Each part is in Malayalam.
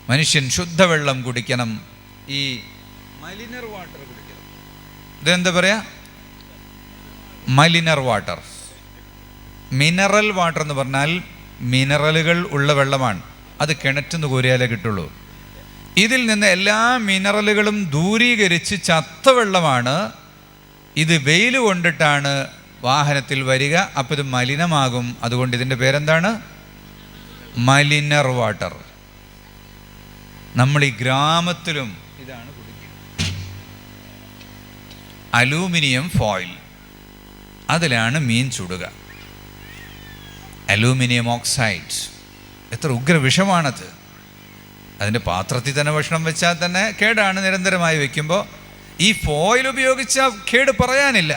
മനുഷ്യൻ ശുദ്ധവെള്ളം കുടിക്കണം, ഈ മലിനർ വാട്ടർ കുടിക്കണം. ഇതെന്താ പറയാ? മലിനർ വാട്ടർ. മിനറൽ വാട്ടർ എന്ന് പറഞ്ഞാൽ മിനറലുകൾ ഉള്ള വെള്ളമാണ്. അത് കിണറ്റിന്ന് കോരിയാലേ കിട്ടുള്ളൂ. ഇതിൽ നിന്ന് എല്ലാ മിനറലുകളും ദൂരീകരിച്ച് ചത്ത വെള്ളമാണ്. ഇത് വെയിൽ കൊണ്ടിട്ടാണ് വാഹനത്തിൽ വരിക. അപ്പോൾ ഇത് മലിനമാകും. അതുകൊണ്ട് ഇതിൻ്റെ പേരെന്താണ്? മലിനർ വാട്ടർ. നമ്മൾ ഈ ഗ്രാമത്തിലും ഇതാണ് കുടിക്കുക. അലൂമിനിയം ഫോയിൽ, അതിലാണ് മീൻ ചുടുക. അലൂമിനിയം ഓക്സൈഡ്, എത്ര ഉഗ്രവിഷമാണത്. അതിൻ്റെ പാത്രത്തിൽ തന്നെ ഭക്ഷണം വെച്ചാൽ തന്നെ കേടാണ്. നിരന്തരമായി വയ്ക്കുമ്പോൾ ഈ ഫോയിൽ ഉപയോഗിച്ച കേട് പറയാനില്ല.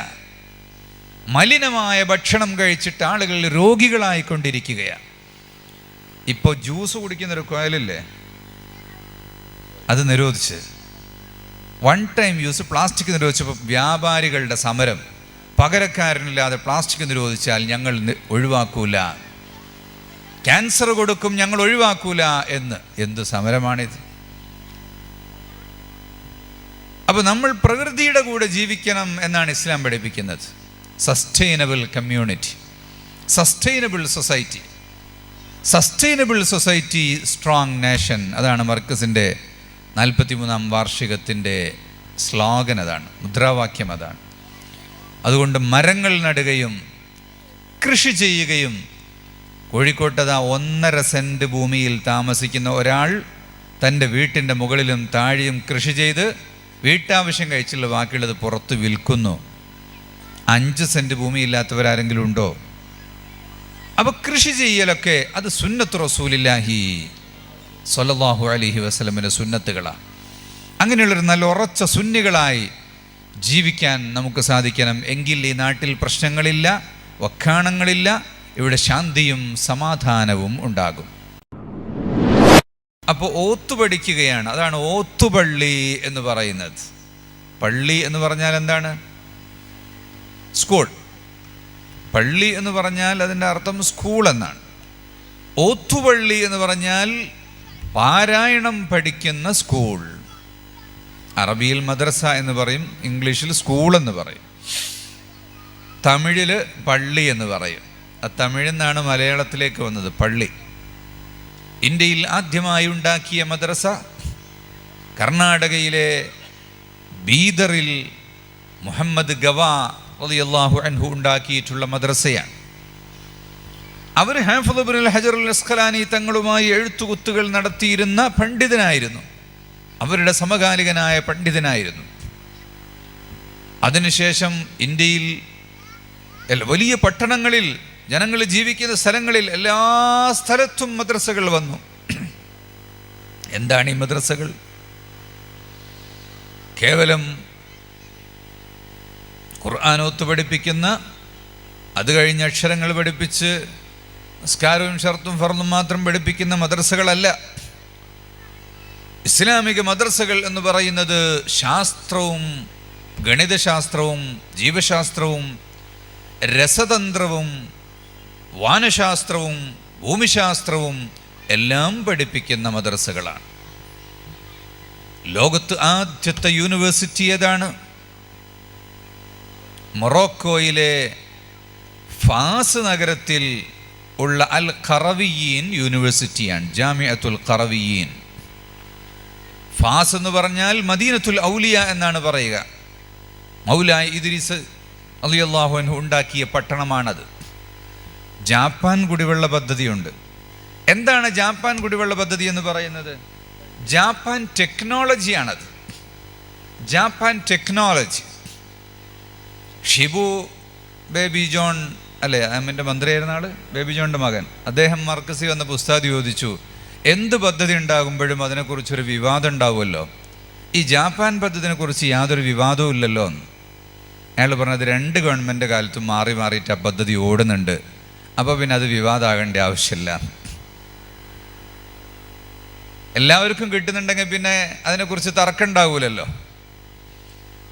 മലിനമായ ഭക്ഷണം കഴിച്ചിട്ട് ആളുകൾ രോഗികളായിക്കൊണ്ടിരിക്കുകയാണ്. ഇപ്പോൾ ജ്യൂസ് കുടിക്കുന്നൊരു കോയിലില്ലേ, അത് നിരോധിച്ച്, വൺ ടൈം യൂസ് പ്ലാസ്റ്റിക് നിരോധിച്ചപ്പോൾ വ്യാപാരികളുടെ സമരം. പകരക്കാരനില്ലാതെ പ്ലാസ്റ്റിക് നിരോധിച്ചാൽ ഞങ്ങൾ ഒഴിവാക്കൂല, ക്യാൻസർ കൊടുക്കും, ഞങ്ങൾ ഒഴിവാക്കൂല എന്ന്. എന്ത് സമരമാണിത്? അപ്പോൾ നമ്മൾ പ്രകൃതിയുടെ കൂടെ ജീവിക്കണം എന്നാണ് ഇസ്ലാം പഠിപ്പിക്കുന്നത്. Sustainable community, sustainable society. Sustainable society, strong nation. അതാണ് മർക്കസിൻ്റെ 43-ാം വാർഷികത്തിൻ്റെ സ്ലോഗൻ, അതാണ് മുദ്രാവാക്യം, അതാണ്. അതുകൊണ്ട് മരങ്ങൾ നടുകയും കൃഷി ചെയ്യുകയും, കോഴിക്കോട്ടതാ 1.5 സെൻറ്റ് ഭൂമിയിൽ താമസിക്കുന്ന ഒരാൾ തൻ്റെ വീട്ടിൻ്റെ മുകളിലും താഴെയും കൃഷി ചെയ്ത് വീട്ടാവശ്യം കഴിച്ചുള്ള ബാക്കിയുള്ളത് പുറത്ത് വിൽക്കുന്നു. 5 സെൻറ്റ് ഭൂമി ഇല്ലാത്തവരാരെങ്കിലും ഉണ്ടോ? അപ്പോൾ കൃഷി ചെയ്യലൊക്കെ അത് സുന്നത്ത് റസൂലില്ലാഹി സ്വല്ലല്ലാഹു അലൈഹി വസല്ലമിൻ്റെ സുന്നത്തുകളാണ്. അങ്ങനെയുള്ളൊരു നല്ല ഉറച്ച സുന്നികളായി ജീവിക്കാൻ നമുക്ക് സാധിക്കണം. എങ്കിൽ ഈ നാട്ടിൽ പ്രശ്നങ്ങളില്ല, വക്കാണങ്ങളില്ല, ഇവിടെ ശാന്തിയും സമാധാനവും ഉണ്ടാകും. അപ്പോൾ ഓത്തു പഠിക്കുകയാണ്. അതാണ് ഓത്തുപള്ളി എന്ന് പറയുന്നത്. പള്ളി എന്ന് പറഞ്ഞാൽ എന്താണ്? സ്കൂൾ. പള്ളി എന്ന് പറഞ്ഞാൽ അതിൻ്റെ അർത്ഥം സ്കൂൾ എന്നാണ്. ഓത്തുപള്ളി എന്ന് പറഞ്ഞാൽ പാരായണം പഠിക്കുന്ന സ്കൂൾ. അറബിയിൽ മദ്രസ എന്ന് പറയും, ഇംഗ്ലീഷിൽ സ്കൂൾ എന്ന് പറയും, തമിഴിൽ പള്ളി എന്ന് പറയും. തമിഴിൽ നിന്നാണ് മലയാളത്തിലേക്ക് വന്നത് പള്ളി. ഇന്ത്യയിൽ ആദ്യമായി ഉണ്ടാക്കിയ മദ്രസ കർണാടകയിലെ ബീദറിൽ മുഹമ്മദ് ഗവാ റളിയല്ലാഹു അൻഹു ഉണ്ടാക്കിയിട്ടുള്ള മദ്രസയാണ്. അവർ ഹാഫിദ് ഇബ്നുൽ ഹജർ അൽ അസ്ഖലാനി തങ്ങളുമായി എഴുത്തുകുത്തുകൾ നടത്തിയിരുന്ന പണ്ഡിതനായിരുന്നു. അവരുടെ സമകാലികനായ പണ്ഡിതനായിരുന്നു. അതിനുശേഷം ഇന്ത്യയിൽ വലിയ പട്ടണങ്ങളിൽ, ജനങ്ങൾ ജീവിക്കുന്ന സ്ഥലങ്ങളിൽ എല്ലാ സ്ഥലത്തും മദ്രസകൾ വന്നു. എന്താണ് ഈ മദ്രസകൾ? കേവലം ഖുർആനോത്ത് പഠിപ്പിക്കുന്ന, അത് കഴിഞ്ഞ് അക്ഷരങ്ങൾ പഠിപ്പിച്ച് നിസ്കാരവും ഷർത്തും ഫർളും മാത്രം പഠിപ്പിക്കുന്ന മദ്രസകളല്ല. ഇസ്ലാമിക മദ്രസകൾ എന്ന് പറയുന്നത് ശാസ്ത്രവും ഗണിതശാസ്ത്രവും ജീവശാസ്ത്രവും രസതന്ത്രവും വാനശാസ്ത്രവും ഭൂമിശാസ്ത്രവും എല്ലാം പഠിപ്പിക്കുന്ന മദ്രസകളാണ്. ലോകത്ത് ആദ്യത്തെ യൂണിവേഴ്സിറ്റി ഏതാണ്? മൊറോക്കോയിലെ ഫാസ് നഗരത്തിൽ ഉള്ള അൽ ഖറവിയീൻ യൂണിവേഴ്സിറ്റിയാണ്. ജാമിഅത്തുൽ ഖറവിയീൻ. ഫാസ് എന്ന് പറഞ്ഞാൽ മദീനത്തുൽ ഔലിയ എന്നാണ് പറയുക. മൗലായ ഇദ്രീസ് റളിയല്ലാഹു അൻഹു ഉണ്ടാക്കിയ പട്ടണമാണത്. ജാപ്പാൻ കുടിവെള്ള പദ്ധതിയുണ്ട്. എന്താണ് ജാപ്പാൻ കുടിവെള്ള പദ്ധതി എന്ന് പറയുന്നത്? ജാപ്പാൻ ടെക്നോളജിയാണത്. Japan technology. ഷിബു ബേബി ജോൺ അല്ലേ, എൻ്റെ മന്ത്രിയായിരുന്ന ആള്, ബേബി ജോണിൻ്റെ മകൻ, അദ്ദേഹം മർക്കസി വന്ന ഉസ്താദ് ചോദിച്ചു, എന്ത് പദ്ധതി ഉണ്ടാകുമ്പോഴും അതിനെക്കുറിച്ചൊരു വിവാദം ഉണ്ടാവുമല്ലോ, ഈ ജാപ്പാൻ പദ്ധതിനെ കുറിച്ച് യാതൊരു വിവാദവും ഇല്ലല്ലോ എന്ന്. അയാൾ പറഞ്ഞത് 2 ഗവൺമെൻറ് കാലത്തും മാറി മാറിയിട്ട് ആ പദ്ധതി ഓടുന്നുണ്ട്, അപ്പോൾ പിന്നെ അത് വിവാദമാകേണ്ട ആവശ്യമില്ല. എല്ലാവർക്കും കിട്ടുന്നുണ്ടെങ്കിൽ പിന്നെ അതിനെക്കുറിച്ച് തർക്കം ഉണ്ടാവൂലല്ലോ.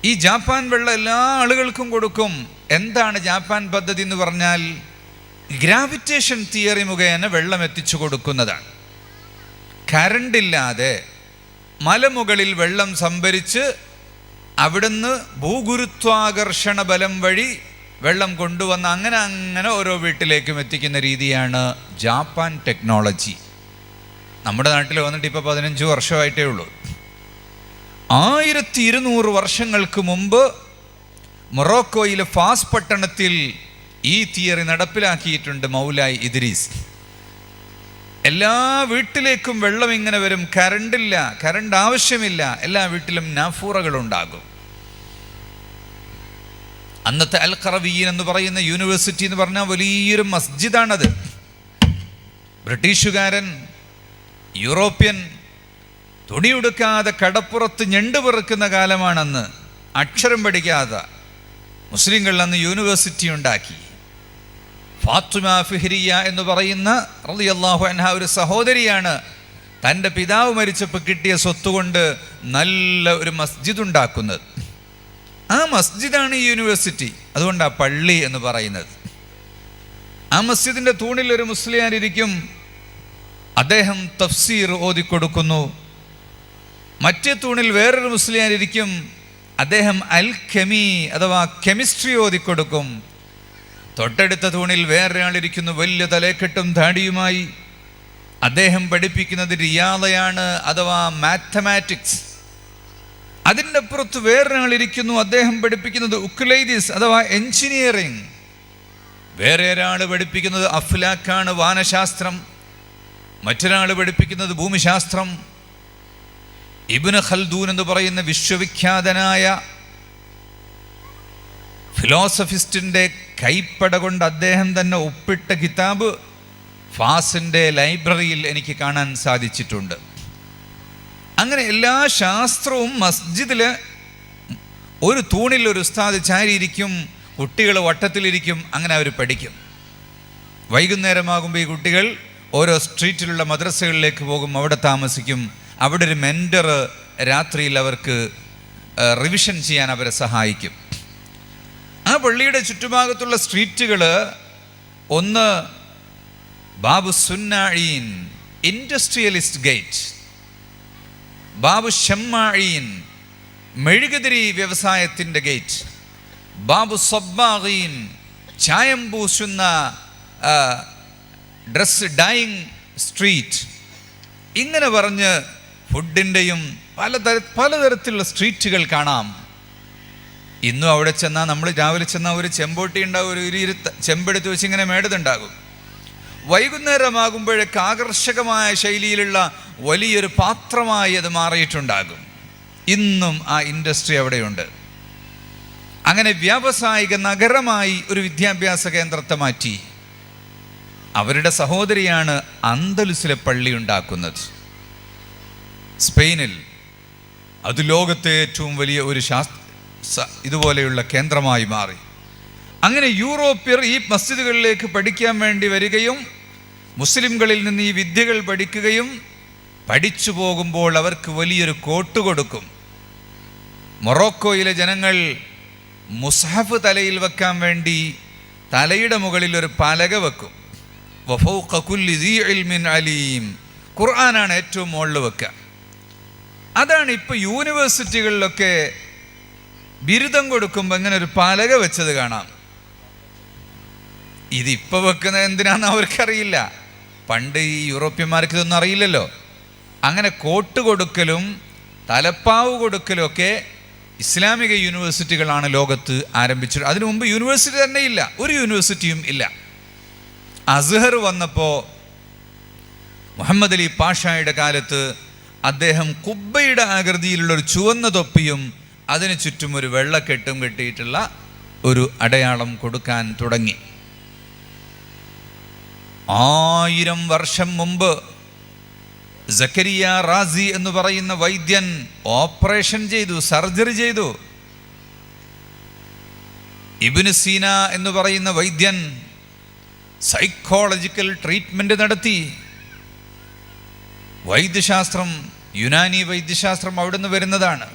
ഈ ജാപ്പാൻ വെള്ളം എല്ലാ ആളുകൾക്കും കൊടുക്കും. എന്താണ് ജാപ്പാൻ പദ്ധതി എന്ന് പറഞ്ഞാൽ? ഗ്രാവിറ്റേഷൻ തിയറി മുഖേന വെള്ളം എത്തിച്ചു കൊടുക്കുന്നതാണ്. കരണ്ടില്ലാതെ മലമുകളിൽ വെള്ളം സംഭരിച്ച് അവിടുന്ന് ഭൂഗുരുത്വാകർഷണ ബലം വഴി വെള്ളം കൊണ്ടുവന്ന് അങ്ങനെ ഓരോ വീട്ടിലേക്കും എത്തിക്കുന്ന രീതിയാണ് ജാപ്പാൻ ടെക്നോളജി. നമ്മുടെ നാട്ടിൽ വന്നിട്ട് ഇപ്പോൾ 15 വർഷമായിട്ടേ ഉള്ളൂ. 1200 വർഷങ്ങൾക്ക് മുമ്പ് മൊറോക്കോയിലെ ഫാസ് പട്ടണത്തിൽ ഈ തിയറി നടപ്പിലാക്കിയിട്ടുണ്ട് മൗലായി ഇദ്രീസ്. എല്ലാ വീട്ടിലേക്കും വെള്ളം ഇങ്ങനെ വരും, കരണ്ട് ആവശ്യമില്ല, എല്ലാ വീട്ടിലും നാഫൂറകളുണ്ടാകും. അന്നത്തെ അൽ ഖറവീൻ എന്ന് പറയുന്ന യൂണിവേഴ്സിറ്റി എന്ന് പറഞ്ഞാൽ വലിയൊരു മസ്ജിദാണത്. ബ്രിട്ടീഷുകാരൻ യൂറോപ്യൻ തുണിയുടുക്കാതെ കടപ്പുറത്ത് ഞണ്ട് പെറുക്കുന്ന കാലമാണെന്ന്. അക്ഷരം പഠിക്കാതെ മുസ്ലിങ്ങൾ അന്ന് യൂണിവേഴ്സിറ്റി ഉണ്ടാക്കി. ഫാത്തിമ ഫിഹ്രിയ എന്ന് പറയുന്ന റളിയല്ലാഹു അൻഹ ഒരു സഹോദരിയാണ് തൻ്റെ പിതാവ് മരിച്ചപ്പോൾ കിട്ടിയ സ്വത്തുകൊണ്ട് നല്ല ഒരു മസ്ജിദ് ഉണ്ടാക്കുന്നത്. ആ മസ്ജിദാണ് ഈ യൂണിവേഴ്സിറ്റി. അതുകൊണ്ടാണ് പള്ളി എന്ന് പറയുന്നത്. ആ മസ്ജിദിൻ്റെ തൂണിൽ ഒരു മുസ്ലിയാരിരിക്കും, അദ്ദേഹം തഫ്സീർ ഓതിക്കൊടുക്കുന്നു. മറ്റേ തൂണിൽ വേറൊരു മുസ്ലിയാരിരിക്കും, അദ്ദേഹം അൽ കെമി അഥവാ കെമിസ്ട്രി ഓതിക്കൊടുക്കും. തൊട്ടടുത്ത തൂണിൽ വേറൊരാളിരിക്കുന്നു, വലിയ തലക്കെട്ടും താടിയുമായി. അദ്ദേഹം പഠിപ്പിക്കുന്നത് റിയാദയാണ് അഥവാ മാത്തമാറ്റിക്സ്. അതിൻ്റെ അപ്പുറത്ത് വേറൊരാളിരിക്കുന്നു, അദ്ദേഹം പഠിപ്പിക്കുന്നത് ഉക്കുലൈദിസ് അഥവാ എൻജിനീയറിംഗ്. വേറെ ഒരാൾ പഠിപ്പിക്കുന്നത് അഫ്ലാക്കാണ്, വാനശാസ്ത്രം. മറ്റൊരാൾ പഠിപ്പിക്കുന്നത് ഭൂമിശാസ്ത്രം. ഇബ്നു ഖൽദൂൻ എന്ന് പറയുന്ന വിശ്വവിഖ്യാതനായ ഫിലോസഫിസ്റ്റിൻ്റെ കൈപ്പട കൊണ്ട് അദ്ദേഹം തന്നെ ഒപ്പിട്ട കിതാബ് ഫാസിൻ്റെ ലൈബ്രറിയിൽ എനിക്ക് കാണാൻ സാധിച്ചിട്ടുണ്ട്. അങ്ങനെ എല്ലാ ശാസ്ത്രവും മസ്ജിദിൽ ഒരു തൂണിൽ ഒരു ഉസ്താദ് ചാരിയിരിക്കും, കുട്ടികൾ വട്ടത്തിലിരിക്കും, അങ്ങനെ അവർ പഠിക്കും. വൈകുന്നേരമാകുമ്പോൾ ഈ കുട്ടികൾ ഓരോ സ്ട്രീറ്റിലുള്ള മദ്രസകളിലേക്ക് പോകും, അവിടെ താമസിക്കും. അവിടെ ഒരു മെൻറ്റർ രാത്രിയിൽ അവർക്ക് റിവിഷൻ ചെയ്യാൻ അവരെ സഹായിക്കും. ആ പള്ളിയുടെ ചുറ്റുഭാഗത്തുള്ള സ്ട്രീറ്റുകൾ, ഒന്ന് ബാബു സുന്നാഴീൻ ഇൻഡസ്ട്രിയലിസ്റ്റ് ഗേറ്റ്, ബാബു ഷമ്മാഴീൻ മെഴുകുതിരി വ്യവസായത്തിൻ്റെ ഗേറ്റ്, ബാബു സബ്ബാഗീൻ ചായം പൂശുന്ന ഡ്രസ് ഡൈയിങ് സ്ട്രീറ്റ്. ഇങ്ങനെ പറഞ്ഞ് ഫുഡിൻ്റെയും പലതരത്തിലുള്ള സ്ട്രീറ്റുകൾ കാണാം. ഇന്നും അവിടെ ചെന്നാൽ, നമ്മൾ രാവിലെ ചെന്നാൽ ഒരു ചെമ്പോട്ടി ഉണ്ടാകും, ഒരു ചെമ്പെടുത്ത് വെച്ച് ഇങ്ങനെ മേടതുണ്ടാകും. വൈകുന്നേരമാകുമ്പോഴേക്ക് ആകർഷകമായ ശൈലിയിലുള്ള വലിയൊരു പാത്രമായി അത് മാറിയിട്ടുണ്ടാകും. ഇന്നും ആ ഇൻഡസ്ട്രി അവിടെയുണ്ട്. അങ്ങനെ വ്യാവസായിക നഗരമായി ഒരു വിദ്യാഭ്യാസ കേന്ദ്രത്തെ മാറ്റി. അവരുടെ സഹോദരിയാണ് അന്തലുസിലെ പള്ളി ഉണ്ടാക്കുന്നത്, സ്പെയിനിൽ. അത് ലോകത്തെ ഏറ്റവും വലിയ ഒരു ഇതുപോലെയുള്ള കേന്ദ്രമായി മാറി. അങ്ങനെ യൂറോപ്യർ ഈ മസ്ജിദുകളിലേക്ക് പഠിക്കാൻ വേണ്ടി വരികയും മുസ്ലിംകളിൽ നിന്ന് ഈ വിദ്യകൾ പഠിക്കുകയും പഠിച്ചു പോകുമ്പോൾ അവർക്ക് വലിയൊരു കോട്ട് കൊടുക്കും. മൊറോക്കോയിലെ ജനങ്ങൾ മുസ്ഹഫ് തലയിൽ വെക്കാൻ വേണ്ടി തലയുടെ മുകളിൽ ഒരു പലക വെക്കും. വഫൗഖ കുല്ലി ദീ ഇൽമിൻ അലീം, ഖുർആനാണ് ഏറ്റവും മുകളിൽ വെക്കുക. അതാണ് ഇപ്പോൾ യൂണിവേഴ്സിറ്റികളിലൊക്കെ ബിരുദം കൊടുക്കുമ്പോൾ ഇങ്ങനെ ഒരു പലക വെച്ചത് കാണാം. ഇതിപ്പോൾ വെക്കുന്നത് എന്തിനാണെന്ന് അവർക്കറിയില്ല. പണ്ട് ഈ യൂറോപ്യന്മാർക്ക് ഇതൊന്നും അറിയില്ലല്ലോ. അങ്ങനെ കോട്ട് കൊടുക്കലും തലപ്പാവ് കൊടുക്കലും ഒക്കെ ഇസ്ലാമിക യൂണിവേഴ്സിറ്റികളാണ് ലോകത്ത് ആരംഭിച്ചത്. അതിനു മുമ്പ് യൂണിവേഴ്സിറ്റി തന്നെ ഇല്ല, ഒരു യൂണിവേഴ്സിറ്റിയും ഇല്ല. അസ്ഹർ വന്നപ്പോൾ മുഹമ്മദ് അലി പാഷായുടെ കാലത്ത് അദ്ദേഹം കുബ്ബയുടെ ആകൃതിയിലുള്ളൊരു ചുവന്ന തൊപ്പിയും അതിന് ചുറ്റും ഒരു വെള്ളക്കെട്ടും കെട്ടിയിട്ടുള്ള ഒരു അടയാളം കൊടുക്കാൻ തുടങ്ങി. 1000 വർഷം മുമ്പ് സക്കരിയ റാസി എന്ന് പറയുന്ന വൈദ്യൻ ഓപ്പറേഷൻ ചെയ്തു, സർജറി ചെയ്തു. ഇബ്നു സീന എന്ന് പറയുന്ന വൈദ്യൻ സൈക്കോളജിക്കൽ ട്രീറ്റ്മെന്റ് നടത്തി. വൈദ്യശാസ്ത്രം, യുനാനി വൈദ്യശാസ്ത്രം അവിടുന്ന് വരുന്നതാണ്.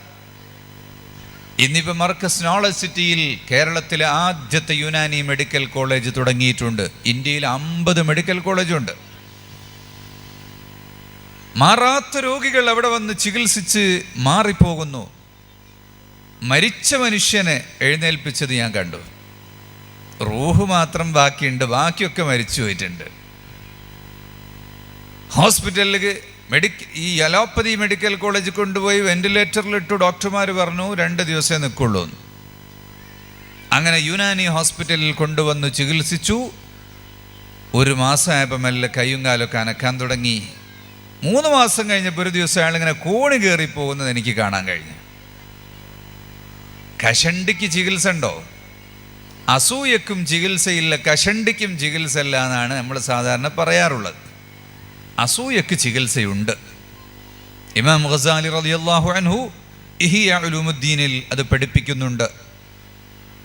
ഇന്നിപ്പോൾ മർക്കസ് നോളജ് സിറ്റിയിൽ കേരളത്തിലെ ആദ്യത്തെ യുനാനി മെഡിക്കൽ കോളേജ് തുടങ്ങിയിട്ടുണ്ട്. ഇന്ത്യയിൽ 50 മെഡിക്കൽ കോളേജുണ്ട്. മാറാത്ത രോഗികൾ അവിടെ വന്ന് ചികിത്സിച്ച് മാറിപ്പോകുന്നു. മരിച്ച മനുഷ്യനെ എഴുന്നേൽപ്പിച്ചത് ഞാൻ കണ്ടു. റൂഹ് മാത്രം ബാക്കിയുണ്ട്, ബാക്കിയൊക്കെ മരിച്ചു പോയിട്ടുണ്ട്. ഹോസ്പിറ്റലിൽ ഈ അലോപ്പതി മെഡിക്കൽ കോളേജ് കൊണ്ടുപോയി വെന്റിലേറ്ററിലിട്ടു. ഡോക്ടർമാർ പറഞ്ഞു 2 ദിവസമേ നിൽക്കുള്ളൂ. അങ്ങനെ യുനാനി ഹോസ്പിറ്റലിൽ കൊണ്ടുവന്ന് ചികിത്സിച്ചു. 1 മാസമായപ്പോൾ മെല്ലെ കയ്യും കാലൊക്കെ അനക്കാൻ തുടങ്ങി. 3 മാസം കഴിഞ്ഞപ്പോൾ ഒരു ദിവസം അയാളിങ്ങനെ കോണി കയറി പോകുന്നത് എനിക്ക് കാണാൻ കഴിഞ്ഞു. കഷണ്ടിക്ക് ചികിത്സ ഉണ്ടോ? അസൂയക്കും ചികിത്സയില്ല, കഷണ്ടിക്കും ചികിത്സ ഇല്ല എന്നാണ് നമ്മൾ സാധാരണ പറയാറുള്ളത്. അസൂയക്ക് ചികിത്സയുണ്ട്. ഇമാം ഗസാലി റളിയല്ലാഹു അൻഹു ഇഹ്യാ ഉലൂമുദ്ദീനിൽ അത് പഠിപ്പിക്കുന്നുണ്ട്.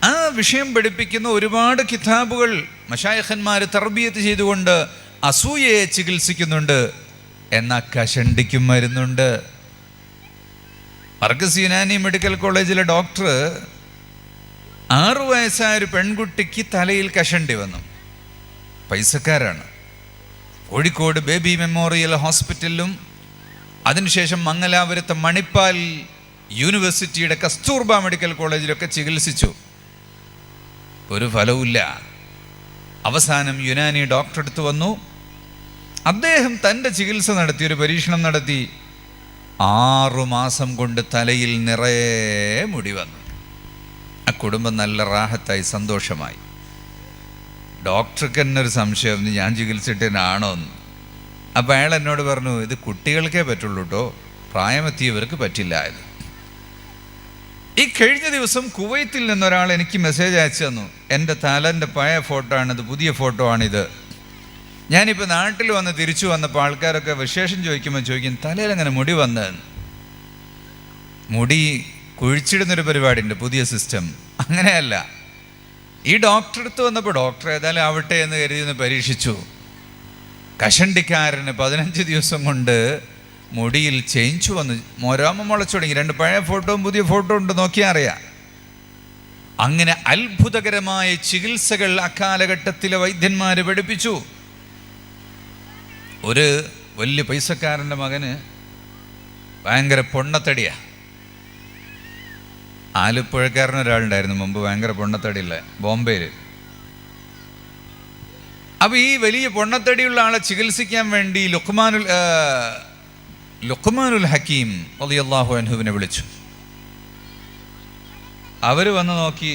ആ വിഷയം പഠിപ്പിക്കുന്ന ഒരുപാട് കിതാബുകൾ മശായിഖന്മാർ തർബിയത്ത് ചെയ്തുകൊണ്ട് അസൂയയെ ചികിത്സിക്കുന്നുണ്ട്. എന്നാൽ കഷണ്ടിക്കും മരുന്നുണ്ട്. മർകസ് യുനാനി മെഡിക്കൽ കോളേജിലെ ഡോക്ടർ 6 വയസ്സായ ഒരു പെൺകുട്ടിക്ക് തലയിൽ കഷണ്ടി വന്നു. പൈസക്കാരാണ്. കോഴിക്കോട് ബേബി മെമ്മോറിയൽ ഹോസ്പിറ്റലിലും അതിനുശേഷം മംഗലാപുരത്തെ മണിപ്പാൽ യൂണിവേഴ്സിറ്റിയുടെ കസ്തൂർബ മെഡിക്കൽ കോളേജിലൊക്കെ ചികിത്സിച്ചു. ഒരു ഫലവുമില്ല. അവസാനം യുനാനി ഡോക്ടർ അടുത്ത് വന്നു. അദ്ദേഹം തൻ്റെ ചികിത്സ നടത്തി, ഒരു പരീക്ഷണം നടത്തി. 6 മാസം കൊണ്ട് തലയിൽ നിറയെ മുടി വന്നു. ആ കുടുംബം നല്ല റാഹത്തായി, സന്തോഷമായി. ഡോക്ടർക്ക് തന്നെ ഒരു സംശയം, ഞാൻ ചികിത്സിട്ടനാണോ എന്ന്. അപ്പോൾ അയാൾ എന്നോട് പറഞ്ഞു, ഇത് കുട്ടികൾക്കേ പറ്റുള്ളൂ കേട്ടോ, പ്രായമെത്തിയവർക്ക് പറ്റില്ല ഇത്. ഈ കഴിഞ്ഞ ദിവസം കുവൈത്തിൽ നിന്നൊരാൾ എനിക്ക് മെസ്സേജ് അയച്ചു തന്നു. എൻ്റെ തലൻ്റെ പഴയ ഫോട്ടോ ആണിത്, പുതിയ ഫോട്ടോ ആണിത്. ഞാനിപ്പോൾ നാട്ടിൽ വന്ന് തിരിച്ചു വന്നപ്പോൾ ആൾക്കാരൊക്കെ വിശേഷം ചോദിക്കുമ്പോൾ ചോദിക്കും, തലയിൽ അങ്ങനെ മുടി വന്നതെന്ന്. മുടി കുഴിച്ചിടുന്നൊരു പരിപാടിയുണ്ട്, പുതിയ സിസ്റ്റം. അങ്ങനെയല്ല. ഈ ഡോക്ടർ അടുത്ത് വന്നപ്പോൾ ഡോക്ടർ ഏതായാലും ആവട്ടെ എന്ന് കരുതി ഒന്ന് പരീക്ഷിച്ചു. കഷണ്ടിക്കാരന് 15 ദിവസം കൊണ്ട് മുടിയിൽ ചേഞ്ച് വന്നു, രോമം മുളച്ചു തുടങ്ങി. 2 പഴയ ഫോട്ടോയും പുതിയ ഫോട്ടോ ഉണ്ട്, നോക്കിയാൽ അറിയാം. അങ്ങനെ അത്ഭുതകരമായ ചികിത്സകൾ അക്കാലഘട്ടത്തിലെ വൈദ്യന്മാർ പഠിപ്പിച്ചു. ഒരു വലിയ പൈസക്കാരൻ്റെ മകന് ഭയങ്കര പൊണ്ണത്തടിയാ. ആലപ്പുഴക്കാരനൊരാളുണ്ടായിരുന്നു മുമ്പ്, ഭയങ്കര പൊണ്ണത്തടിയുള്ള, ബോംബെയിൽ. അപ്പോൾ ഈ വലിയ പൊണ്ണത്തടിയുള്ള ആളെ ചികിത്സിക്കാൻ വേണ്ടി ലുഖ്മാനുൽ ഹക്കീം റളിയല്ലാഹു അൻഹുവിനെ വിളിച്ചു. അവർ വന്ന് നോക്കി,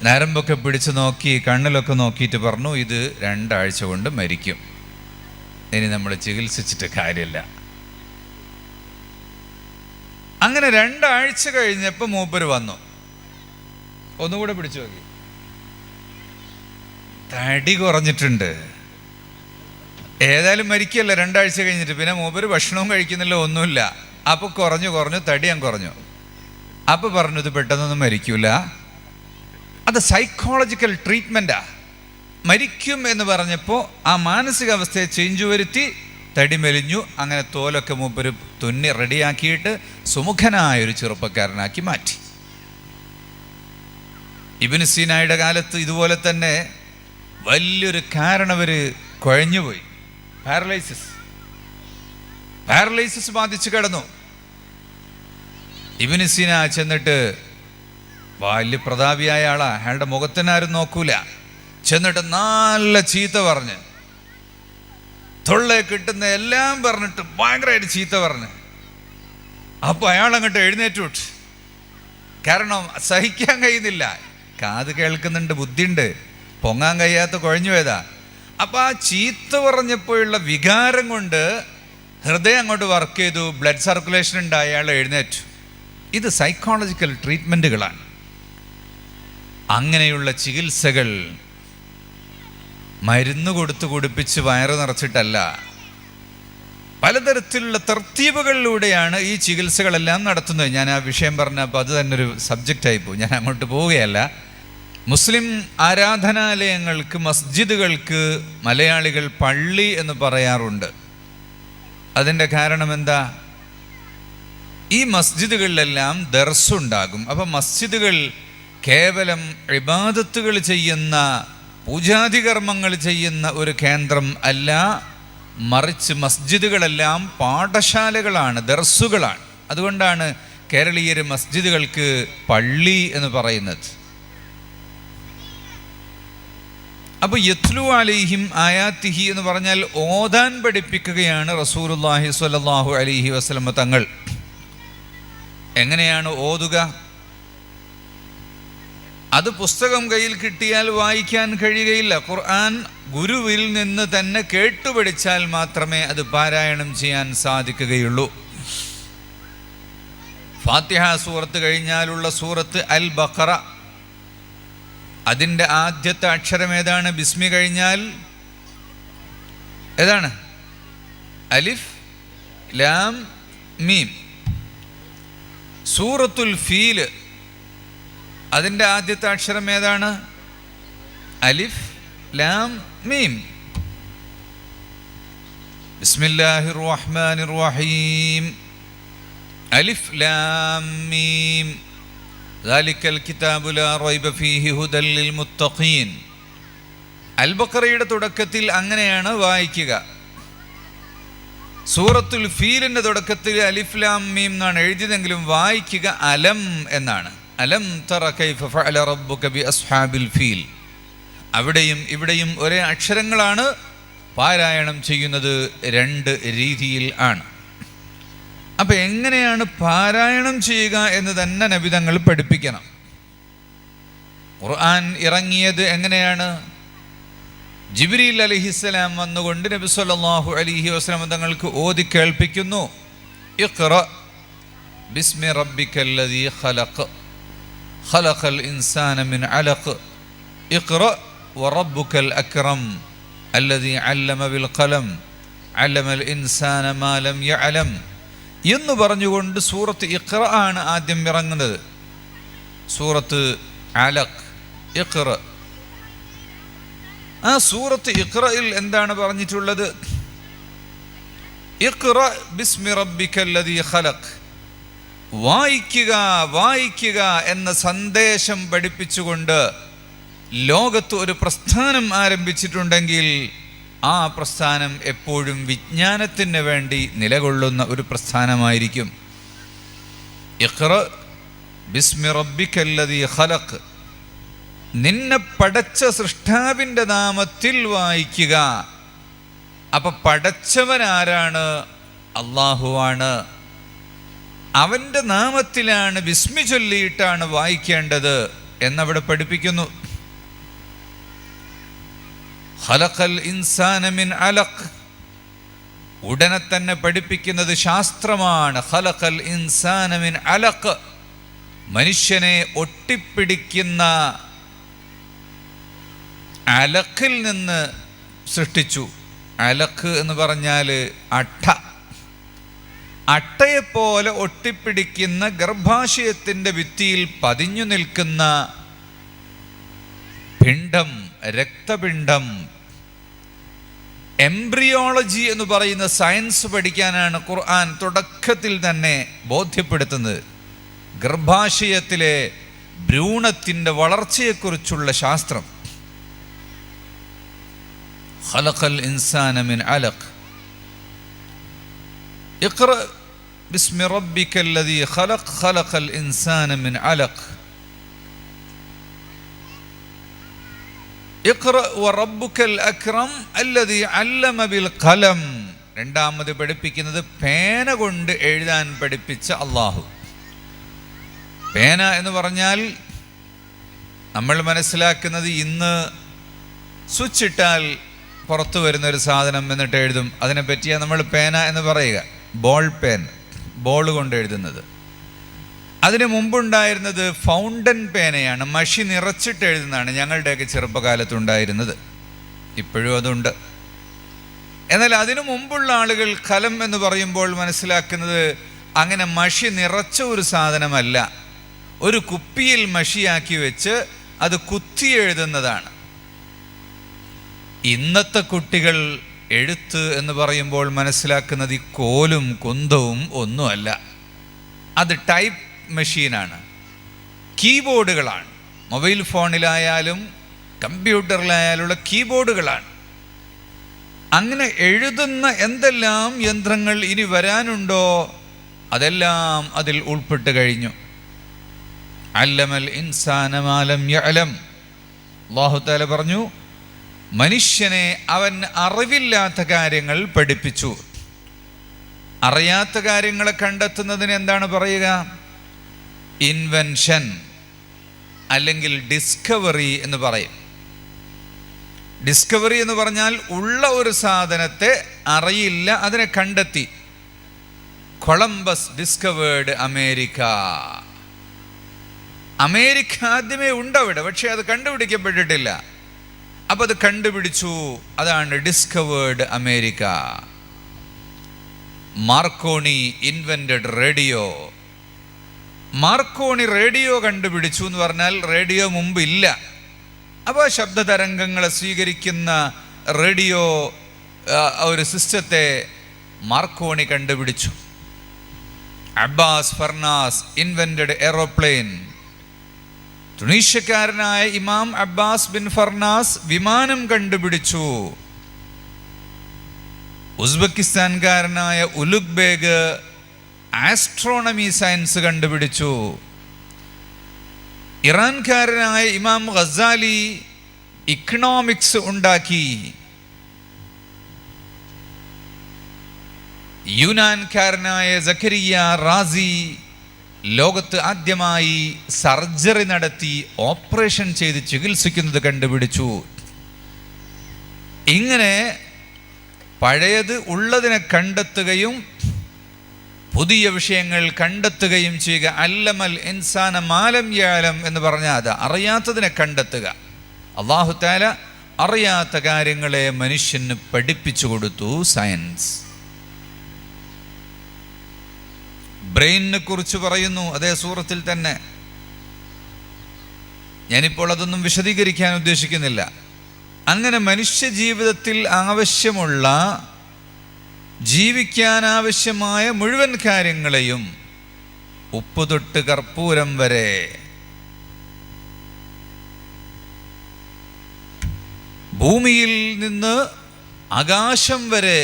നരമ്പൊക്കെ പിടിച്ച് നോക്കി, കണ്ണിലൊക്കെ നോക്കിയിട്ട് പറഞ്ഞു, ഇത് 2 ആഴ്ച കൊണ്ട് മരിക്കും, ഇനി നമ്മൾ ചികിത്സിച്ചിട്ട് കാര്യമില്ല. അങ്ങനെ 2 ആഴ്ച കഴിഞ്ഞപ്പോൾ മൂപ്പര് വന്നു. ഒന്നുകൂടെ പിടിച്ചു നോക്കി, തടി കുറഞ്ഞിട്ടുണ്ട്. ഏതായാലും മരിക്കല്ല 2 ആഴ്ച കഴിഞ്ഞിട്ട്. പിന്നെ മൂപ്പര് ഭക്ഷണവും കഴിക്കുന്നില്ല, ഒന്നുമില്ല. അപ്പോൾ കുറഞ്ഞു തടി ഞാൻ കുറഞ്ഞു. അപ്പോൾ പറഞ്ഞു, ഇത് പെട്ടെന്നൊന്നും മരിക്കൂല, അത് സൈക്കോളജിക്കൽ ട്രീറ്റ്മെൻറ്റാ. മരിക്കും എന്ന് പറഞ്ഞപ്പോൾ ആ മാനസികാവസ്ഥയെ ചേഞ്ച് വരുത്തി തടി മെലിഞ്ഞു. അങ്ങനെ തോലൊക്കെ മൂപ്പര് തുന്നി റെഡിയാക്കിയിട്ട് സുമുഖനായൊരു ചെറുപ്പക്കാരനാക്കി മാറ്റി. ഇബ്നു സീനായുടെ കാലത്ത് ഇതുപോലെ തന്നെ വലിയൊരു കാരണവർ കുഴഞ്ഞുപോയി. പാരലൈസിസ് ബാധിച്ച് കിടന്നു. ഇബ്നു സീന ചെന്നിട്ട്, വലിയ പ്രതാപിയായ ആളാ, അയാളുടെ മുഖത്തിനാരും നോക്കൂല, ചെന്നിട്ട് നല്ല ചീത്ത പറഞ്ഞ്, തൊള്ളേ കിട്ടുന്ന എല്ലാം പറഞ്ഞിട്ട് ഭയങ്കരമായിട്ട് ചീത്ത പറഞ്ഞ്. അപ്പോൾ അയാൾ അങ്ങോട്ട് എഴുന്നേറ്റ് വിട്ടു. കാരണം സഹിക്കാൻ കഴിയുന്നില്ല. കാത് കേൾക്കുന്നുണ്ട്, ബുദ്ധിയുണ്ട്, പൊങ്ങാൻ കഴിയാത്ത കുഴഞ്ഞു പോയതാ. അപ്പോൾ ആ ചീത്ത പറഞ്ഞപ്പോഴുള്ള വികാരം കൊണ്ട് ഹൃദയം അങ്ങോട്ട് വർക്ക് ചെയ്തു, ബ്ലഡ് സർക്കുലേഷൻ ഉണ്ടായി, അയാൾ എഴുന്നേറ്റു. ഇത് സൈക്കോളജിക്കൽ ട്രീറ്റ്മെൻറ്റുകളാണ്. അങ്ങനെയുള്ള ചികിത്സകൾ മരുന്ന് കൊടുത്ത് കുടിപ്പിച്ച് വയറ് നിറച്ചിട്ടല്ല, പലതരത്തിലുള്ള തർത്തീബുകളിലൂടെയാണ് ഈ ചികിത്സകളെല്ലാം നടത്തുന്നത്. ഞാൻ ആ വിഷയം പറഞ്ഞപ്പോൾ അത് തന്നെ ഒരു സബ്ജക്റ്റായി പോകും, ഞാൻ അങ്ങോട്ട് പോവുകയല്ല. മുസ്ലിം ആരാധനാലയങ്ങൾക്ക്, മസ്ജിദുകൾക്ക് മലയാളികൾ പള്ളി എന്ന് പറയാറുണ്ട്. അതിൻ്റെ കാരണം എന്താ? ഈ മസ്ജിദുകളിലെല്ലാം ദർസുണ്ടാകും. അപ്പം മസ്ജിദുകൾ കേവലം ഇബാദത്തുകൾ ചെയ്യുന്ന പൂജാതികർമ്മങ്ങൾ ചെയ്യുന്ന ഒരു കേന്ദ്രം അല്ല, മറിച്ച് മസ്ജിദുകളെല്ലാം പാഠശാലകളാണ്, ദർസുകളാണ്. അതുകൊണ്ടാണ് കേരളീയർ മസ്ജിദുകൾക്ക് പള്ളി എന്ന് പറയുന്നത്. അപ്പോൾ യത്ലു അലൈഹിം ആയാത്തിഹി എന്ന് പറഞ്ഞാൽ ഓതാൻ പഠിപ്പിക്കുകയാണ് റസൂലുള്ളാഹി സ്വല്ലല്ലാഹു അലൈഹി വസല്ലം തങ്ങൾ. എങ്ങനെയാണ് ഓതുക? അത് പുസ്തകം കയ്യിൽ കിട്ടിയാൽ വായിക്കാൻ കഴിയുകയില്ല. ഖുർആൻ ഗുരുവിൽ നിന്ന് തന്നെ കേട്ടുപഠിച്ചാൽ മാത്രമേ അത് പാരായണം ചെയ്യാൻ സാധിക്കുകയുള്ളൂ. ഫാത്തിഹ സൂറത്ത് കഴിഞ്ഞാലുള്ള സൂറത്ത് അൽ ബഖറ, അതിൻ്റെ ആദ്യത്തെ അക്ഷരം ഏതാണ്? ബിസ്മി കഴിഞ്ഞാൽ ഏതാണ്? അലിഫ് ലാം മീം. സൂറത്തുൽ ഫീൽ, അതിൻ്റെ ആദ്യത്തെ അക്ഷരം ഏതാണ്? അലിഫ് ലാം മീം. ബിസ്മില്ലാഹിർ റഹ്മാനിർ റഹീം, അലിഫ് ലാം മീം, ദാലിക്കൽ കിതാബു ലാ റൈബ ഫീഹി ഹുദൽ ലിൽ മുത്തഖീൻ. അൽ ബഖറയുടെ തുടക്കത്തിൽ അങ്ങനെയാണ് വായിക്കുക. സൂറത്തുൽ ഫീലിൻ്റെ തുടക്കത്തിൽ അലിഫ് ലാം മീം എന്നാണ് എഴുതിയതെങ്കിലും വായിക്കുക അലം എന്നാണ്. അലം തറ കൈഫ ഫഅല റബ്ബുക ബി അസ്ഹാബിൽ ഫീൽ. അവിടെയും ഇവിടെയും ഒരേ അക്ഷരങ്ങളാണ്. പാരായണം ചെയ്യുന്നത് രണ്ട് രീതിയിൽ ആണ്. അപ്പം എങ്ങനെയാണ് പാരായണം ചെയ്യുക എന്ന് തന്നെ നബി തങ്ങൾ പഠിപ്പിക്കണം. ഖുർആൻ ഇറങ്ങിയത് എങ്ങനെയാണ്? ജിബ്രീൽ അലൈഹിസ്സലാം വന്നുകൊണ്ട് നബി സല്ലല്ലാഹു അലൈഹി വസല്ലം തങ്ങൾക്ക് ഓതി കേൾപ്പിക്കുന്നു. ഇഖ്റ ബിസ്മി റബ്ബിക്കല്ലദീ ഖലഖ് ഖലഖൽ ഇൻസാന മിൻ അലഖ് ഇഖ്റ വറബ്ബുക്കൽ അക്രം അല്ലദീ അല്ലമ ബിൽ ഖലം അല്ലമൽ ഇൻസാന മാ ലം യഅലം എന്ന് പറഞ്ഞുകൊണ്ട് സൂറത്ത് ഇഖ്റ ആണ് ആദ്യം ഇറങ്ങുന്നത്. സൂറത്ത് അലഖ്, ഇഖ്റ. ആ സൂറത്ത് ഇഖ്റയിൽ എന്താണ് പറഞ്ഞിട്ടുള്ളത്? ഇഖ്റ ബിസ്മി റബ്ബിക്കല്ലദീ ഖലഖ്. വായിക്കുക വായിക്കുക എന്ന സന്ദേശം പഠിപ്പിച്ചുകൊണ്ട് ലോകത്ത് ഒരു പ്രസ്ഥാനം ആരംഭിച്ചിട്ടുണ്ടെങ്കിൽ ആ പ്രസ്ഥാനം എപ്പോഴും വിജ്ഞാനത്തിന് വേണ്ടി നിലകൊള്ളുന്ന ഒരു പ്രസ്ഥാനമായിരിക്കും. ഇഖ്റ ബിസ്മി റബ്ബിക്കല്ലദീ ഖലഖ്, നിന്നെ പടച്ച സൃഷ്ടാവിൻ്റെ നാമത്തിൽ വായിക്കുക. അപ്പൊ പടച്ചവൻ ആരാണ്? അള്ളാഹുവാണ്. അവൻ്റെ നാമത്തിലാണ് ബിസ്മി ചൊല്ലിയിട്ടാണ് വായിക്കേണ്ടത് എന്നവിടെ പഠിപ്പിക്കുന്നു. ഖലഖൽ ഇൻസാന മിൻ അലഖ്, ഉടനെ തന്നെ പഠിപ്പിക്കുന്നത് ശാസ്ത്രമാണ്. ഖലഖൽ ഇൻസാന മിൻ അലഖ്, മനുഷ്യനെ ഒട്ടിപ്പിടിക്കുന്ന അലഖിൽ നിന്ന് സൃഷ്ടിച്ചു. അലഖ് എന്ന് പറഞ്ഞാൽ അട്ട. അട്ടയെപ്പോലെ ഒട്ടിപ്പിടിക്കുന്ന ഗർഭാശയത്തിൻ്റെ ഭിത്തിയിൽ പതിഞ്ഞു നിൽക്കുന്ന പിണ്ഡം, രക്തപിണ്ഡം. എംബ്രിയോളജി എന്ന് പറയുന്ന സയൻസ് പഠിക്കാനാണ് ഖുർആൻ തുടക്കത്തിൽ തന്നെ ബോധ്യപ്പെടുത്തുന്നത്. ഗർഭാശയത്തിലെ ഭ്രൂണത്തിൻ്റെ വളർച്ചയെക്കുറിച്ചുള്ള ശാസ്ത്രം. ഖലഖൽ ഇൻസാന മിൻ അലഖ് ഇഖ്റ ബിസ്മി റബ്ബിക്കല്ലദീ ഖലഖ് ഖലഖൽ ഇൻസാന മിൻ അലഖ് ഇഖ്റ വറബ്ബുക്കൽ അക്രം അല്ലദീ അല്ലമ ബിൽ ഖലം. രണ്ടാമത് പഠിപ്പിക്കുന്നത് പേന കൊണ്ട് എഴുതാൻ പഠിപ്പിച്ച അള്ളാഹു. പേന എന്ന് പറഞ്ഞാൽ നമ്മൾ മനസ്സിലാക്കുന്നത് ഇന്ന് സ്വിച്ച് ഇട്ടാൽ പുറത്തു വരുന്നൊരു സാധനം എന്നിട്ട് എഴുതും, അതിനെ പറ്റിയാണ് നമ്മൾ പേന എന്ന് പറയുക. ബോൾ പേൻ, ബോൾ കൊണ്ട് എഴുതുന്നത്. അതിന് മുമ്പുണ്ടായിരുന്നത് ഫൗണ്ടൻ പേനയാണ്, മഷി നിറച്ചിട്ട് എഴുതുന്നതാണ്. ഞങ്ങളുടെയൊക്കെ ചെറുപ്പകാലത്തുണ്ടായിരുന്നത്, ഇപ്പോഴും അതുണ്ട്. എന്നാൽ അതിനു മുമ്പുള്ള ആളുകൾ കലം എന്ന് പറയുമ്പോൾ മനസ്സിലാക്കുന്നത് അങ്ങനെ മഷി നിറച്ച ഒരു സാധനമല്ല, ഒരു കുപ്പിയിൽ മഷിയാക്കി വെച്ച് അത് കുത്തി എഴുതുന്നതാണ്. ഇന്നത്തെ കുട്ടികൾ എഴുത്ത് എന്ന് പറയുമ്പോൾ മനസ്സിലാക്കുന്നത് ഈ കോലും കുന്തവും ഒന്നുമല്ല, അത് ടൈപ്പ് മെഷീനാണ്, കീബോർഡുകളാണ്. മൊബൈൽ ഫോണിലായാലും കമ്പ്യൂട്ടറിലായാലുള്ള കീബോർഡുകളാണ്. അങ്ങനെ എഴുതുന്ന എന്തെല്ലാം യന്ത്രങ്ങൾ ഇനി വരാനുണ്ടോ അതെല്ലാം അതിൽ ഉൾപ്പെട്ട് കഴിഞ്ഞു. അല്ലമൽ ഇൻസാന മാ ലം യഅലം. അല്ലാഹു തആല പറഞ്ഞു, മനുഷ്യനെ അവൻ അറിവില്ലാത്ത കാര്യങ്ങൾ പഠിപ്പിച്ചു. അറിയാത്ത കാര്യങ്ങളെ കണ്ടെത്തുന്നതിന് എന്താണ് പറയുക? ഇൻവെൻഷൻ അല്ലെങ്കിൽ ഡിസ്കവറി എന്ന് പറയും. ഡിസ്കവറി എന്ന് പറഞ്ഞാൽ ഉള്ള ഒരു സാധനത്തെ അറിയില്ല, അതിനെ കണ്ടെത്തി. Columbus discovered America. അമേരിക്ക ആദ്യമേ ഉണ്ടവിടെ, പക്ഷെ അത് കണ്ടുപിടിക്കപ്പെട്ടിട്ടില്ല. അപ്പം അത് കണ്ടുപിടിച്ചു, അതാണ് discovered America. Marconi invented radio. Marconi radio കണ്ടുപിടിച്ചു എന്ന് പറഞ്ഞാൽ റേഡിയോ മുമ്പ് ഇല്ല. അപ്പോൾ ശബ്ദ തരംഗങ്ങളെ സ്വീകരിക്കുന്ന റേഡിയോ ഒരു സിസ്റ്റത്തെ മാർക്കോണി കണ്ടുപിടിച്ചു. Abbas Firnas invented aeroplane. തുണീഷ്യക്കാരനായ ഇമാം അബ്ബാസ് ബിൻ ഫർനാസ് വിമാനം കണ്ടുപിടിച്ചു. ഉസ്ബെക്കിസ്ഥാൻകാരനായ ഉലുഗ് ബേഗ് ആസ്ട്രോണമി സയൻസ് കണ്ടുപിടിച്ചു. ഇറാൻകാരനായ ഇമാം ഗസാലി ഇക്കണോമിക്സ് ഉണ്ടാക്കി. യൂനാൻകാരനായ സക്കരിയ റാസി ലോകത്ത് ആദ്യമായി സർജറി നടത്തി ഓപ്പറേഷൻ ചെയ്ത് ചികിത്സിക്കുന്നത് കണ്ടുപിടിച്ചു. ഇങ്ങനെ പഴയത് ഉള്ളതിനെ കണ്ടെത്തുകയും പുതിയ വിഷയങ്ങൾ കണ്ടെത്തുകയും ചെയ്യുക. അല്ലമൽ ഇൻസാന മാ ലം യഅലം എന്ന് പറഞ്ഞാൽ അത് അറിയാത്തതിനെ കണ്ടെത്തുക. അല്ലാഹു തആല അറിയാത്ത കാര്യങ്ങളെ മനുഷ്യന് പഠിപ്പിച്ചു കൊടുത്തു. സയൻസ്. ബ്രെയിനിനെ കുറിച്ച് പറയുന്നു അതേ സൂറത്തിൽ തന്നെ. ഞാനിപ്പോൾ അതൊന്നും വിശദീകരിക്കാൻ ഉദ്ദേശിക്കുന്നില്ല. അങ്ങനെ മനുഷ്യ ജീവിതത്തിൽ ആവശ്യമുള്ള, ജീവിക്കാൻ ആവശ്യമായ മുഴുവൻ കാര്യങ്ങളെയും ഉപ്പ് തൊട്ട് കർപ്പൂരം വരെ, ഭൂമിയിൽ നിന്ന് ആകാശം വരെ